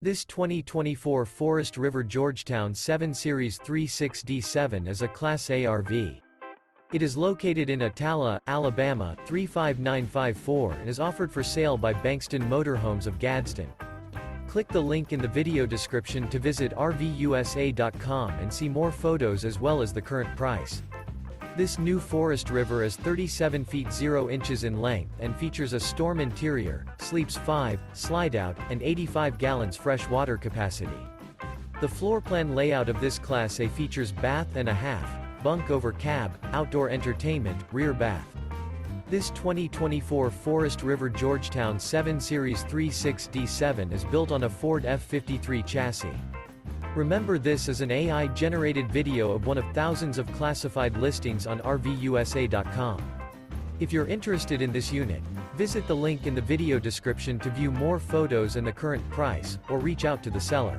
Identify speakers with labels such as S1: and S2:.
S1: This 2024 Forest River Georgetown 7 Series 36D7 is a Class A RV. It is located in Attalla, Alabama, 35954 and is offered for sale by Bankston Motorhomes of Gadsden. Click the link in the video description to visit RVUSA.com and see more photos as well as the current price. This new Forest River is 37 feet 0 inches in length and features a storm interior, sleeps 5, slide-out, and 85 gallons fresh water capacity. The floor plan layout of this Class A features bath and a half, bunk over cab, outdoor entertainment, rear bath. This 2024 Forest River Georgetown 7 Series 36D7 is built on a Ford F53 chassis. Remember, this is an AI-generated video of one of thousands of classified listings on RVUSA.com. If you're interested in this unit, visit the link in the video description to view more photos and the current price, or reach out to the seller.